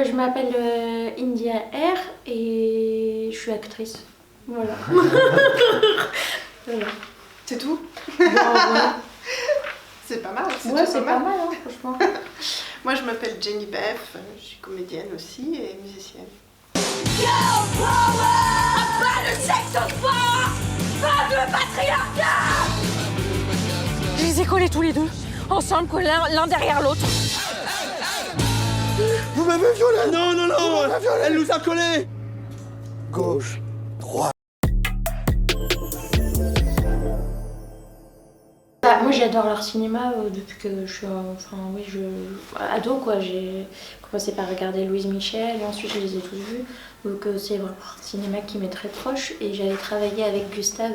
je m'appelle India R et je suis actrice. Voilà. Voilà. C'est tout? Bon, voilà. C'est pas mal. Ouais, c'est pas mal, hein, franchement. Moi, je m'appelle Jenny Beth, je suis comédienne aussi et musicienne. Girl power! Pas de sexe fort! Pas de patriarcat! Je les ai collés tous les deux, ensemble, collés l'un derrière l'autre. Vous m'avez violé! Non, non, non! Elle nous a collés! Gauche, droite. Bah, moi j'adore leur cinéma depuis que je suis ado quoi. J'ai commencé par regarder Louise Michel et ensuite je les ai tous vus. Donc c'est vraiment un cinéma qui m'est très proche et j'avais travaillé avec Gustave,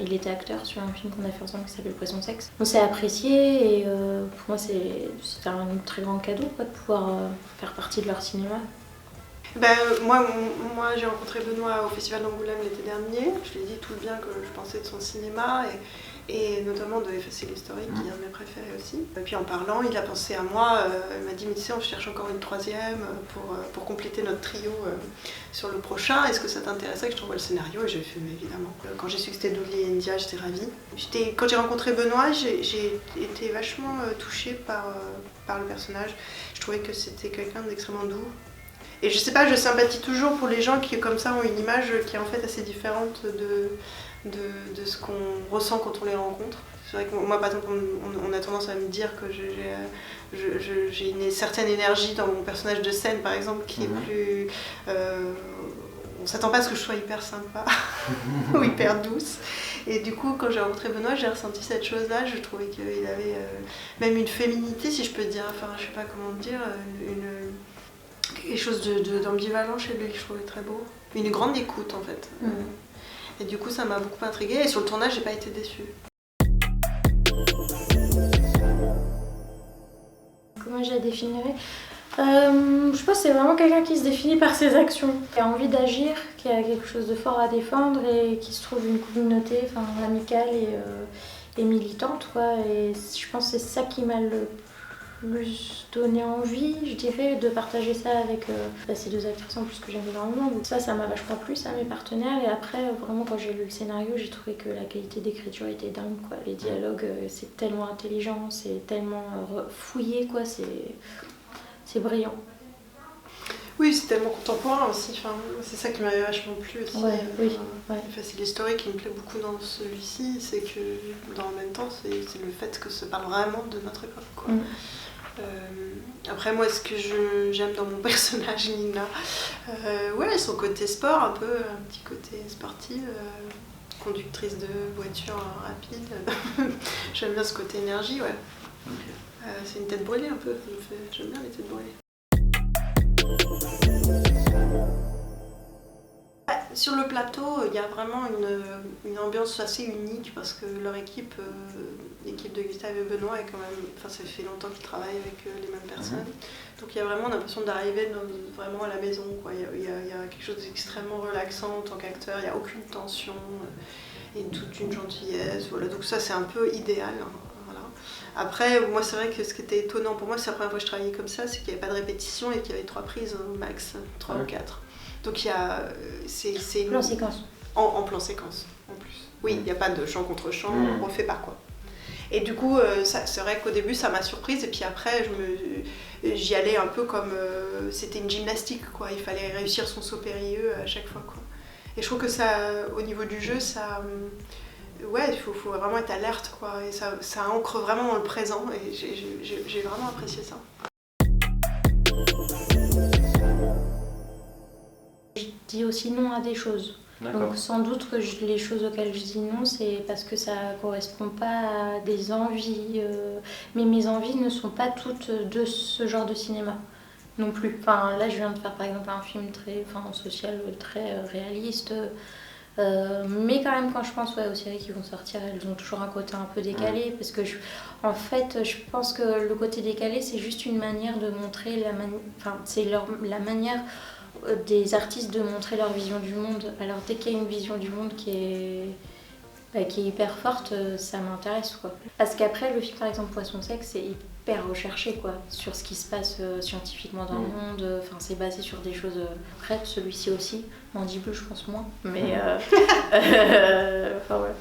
il était acteur sur un film qu'on a fait ensemble qui s'appelle Poisson Sexe. On s'est apprécié et pour moi c'était un très grand cadeau quoi, de pouvoir faire partie de leur cinéma. Ben, moi j'ai rencontré Benoît au Festival d'Angoulême l'été dernier. Je lui ai dit tout le bien que je pensais de son cinéma et notamment de Effacer l'historique, qui est un de mes préférés aussi. Et puis en parlant, il a pensé à moi, il m'a dit mais tu sais on cherche encore une troisième pour compléter notre trio sur le prochain, est-ce que ça t'intéresserait que je t'envoie le scénario? Et j'ai fait mais évidemment. Quand j'ai su que c'était Dolly et India, j'étais ravie. Quand j'ai rencontré Benoît, j'ai été vachement touchée par le personnage. Je trouvais que c'était quelqu'un d'extrêmement doux. Et je sais pas, je sympathie toujours pour les gens qui comme ça ont une image qui est en fait assez différente de ce qu'on ressent quand on les rencontre. C'est vrai que moi par exemple on a tendance à me dire que j'ai une certaine énergie dans mon personnage de scène par exemple qui est plus... on s'attend pas à ce que je sois hyper sympa ou hyper douce. Et du coup quand j'ai rencontré Benoît j'ai ressenti cette chose là, je trouvais qu'il avait même une féminité si je peux dire, enfin je sais pas comment dire, quelque chose d'ambivalent chez lui que je trouvais très beau. Une grande écoute en fait. Et du coup ça m'a beaucoup intriguée et sur le tournage j'ai pas été déçue. Comment je la définirais? Je pense que c'est vraiment quelqu'un qui se définit par ses actions, qui a envie d'agir, qui a quelque chose de fort à défendre et qui se trouve une communauté amicale et militante quoi. Et je pense que c'est ça qui m'a le plus donné envie, je dirais, de partager ça avec ces deux actrices en plus que j'aime énormément. Donc ça m'a vachement plu à mes partenaires. Et après, vraiment, quand j'ai lu le scénario, j'ai trouvé que la qualité d'écriture était dingue, quoi. Les dialogues, c'est tellement intelligent, c'est tellement fouillé, quoi. C'est brillant. Oui, c'est tellement contemporain aussi. Enfin, c'est ça qui m'avait vachement plu aussi. Ouais, oui. Ouais. C'est l'histoire qui me plaît beaucoup dans celui-ci, c'est que dans le même temps, c'est le fait que ça parle vraiment de notre époque, quoi. Après moi ce que j'aime dans mon personnage Nina, ouais son côté sport, un petit côté sportif, conductrice de voiture rapide. J'aime bien ce côté énergie, ouais. C'est une tête brûlée un peu, j'aime bien les têtes brûlées. Sur le plateau, il y a vraiment une ambiance assez unique parce que leur équipe, l'équipe de Gustave et Benoît, est quand même, enfin ça fait longtemps qu'ils travaillent avec les mêmes personnes. Donc il y a vraiment l'impression d'arriver vraiment à la maison, quoi. Il y a quelque chose d'extrêmement relaxant en tant qu'acteur, il n'y a aucune tension et toute une gentillesse. Voilà. Donc ça c'est un peu idéal. Hein, voilà. Après, moi c'est vrai que ce qui était étonnant pour moi, c'est la première fois que je travaillais comme ça, c'est qu'il n'y avait pas de répétition et qu'il y avait 3 prises au max, 3 ou 4. Donc il y a... c'est plan séquence. En plan séquence, en plus. Oui, il n'y a pas de chant contre chant, on refait par quoi. Et du coup, c'est vrai qu'au début, ça m'a surprise. Et puis après, j'y allais un peu comme... c'était une gymnastique, quoi. Il fallait réussir son saut périlleux à chaque fois, quoi. Et je trouve que ça, au niveau du jeu, ça... ouais, il faut vraiment être alerte, quoi. Et ça ancre vraiment dans le présent. Et j'ai vraiment apprécié ça. Je dis aussi non à des choses. Donc sans doute que les choses auxquelles je dis non, c'est parce que ça correspond pas à des envies. Mais mes envies ne sont pas toutes de ce genre de cinéma non plus. Enfin, là, je viens de faire par exemple un film très social, très réaliste. Mais quand même, quand je pense aux séries qui vont sortir, elles ont toujours un côté un peu décalé. Parce que en fait, je pense que le côté décalé, c'est juste une manière de montrer la manière des artistes de montrer leur vision du monde. Alors dès qu'il y a une vision du monde qui qui est hyper forte, ça m'intéresse quoi. Parce qu'après le film par exemple Poisson sec c'est hyper recherché quoi, sur ce qui se passe scientifiquement dans le monde, enfin c'est basé sur des choses concrètes, celui-ci aussi, Mandibule je pense moins, mais enfin ouais.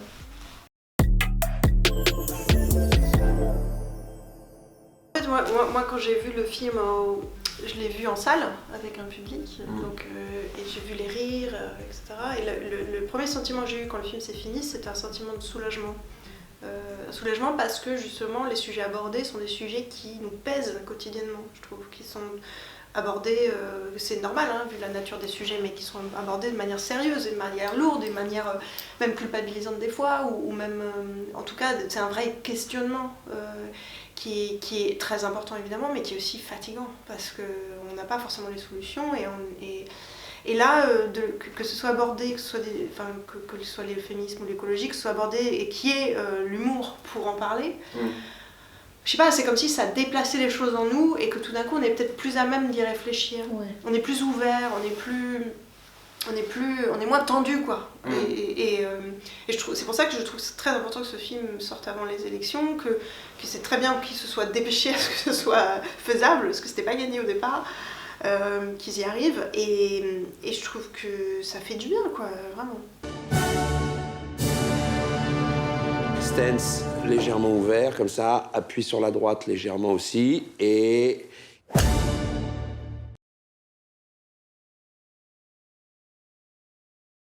En fait, moi quand j'ai vu le film, je l'ai vu en salle avec un public, donc, et j'ai vu les rires, etc. Et le premier sentiment que j'ai eu quand le film s'est fini, c'était un sentiment de soulagement. Un soulagement parce que justement les sujets abordés sont des sujets qui nous pèsent quotidiennement, je trouve, qui sont abordés, c'est normal hein, vu la nature des sujets, mais qui sont abordés de manière sérieuse, de manière lourde, de manière même culpabilisante des fois, ou même, en tout cas, c'est un vrai questionnement qui est très important évidemment, mais qui est aussi fatigant, parce qu'on n'a pas forcément les solutions, et là, que ce soit abordé, que ce soit les féminismes ou l'écologie, que ce soit abordé et qu'il y ait l'humour pour en parler, je sais pas, c'est comme si ça déplaçait les choses en nous et que tout d'un coup on est peut-être plus à même d'y réfléchir. Ouais. On est plus ouvert, on est moins tendu quoi. Et c'est pour ça que je trouve que c'est très important que ce film sorte avant les élections, que c'est très bien qu'il se soit dépêché à ce que ce soit faisable, parce que c'était pas gagné au départ. Qu'ils y arrivent et je trouve que ça fait du bien quoi, vraiment. Stance légèrement ouvert comme ça, appui sur la droite légèrement aussi et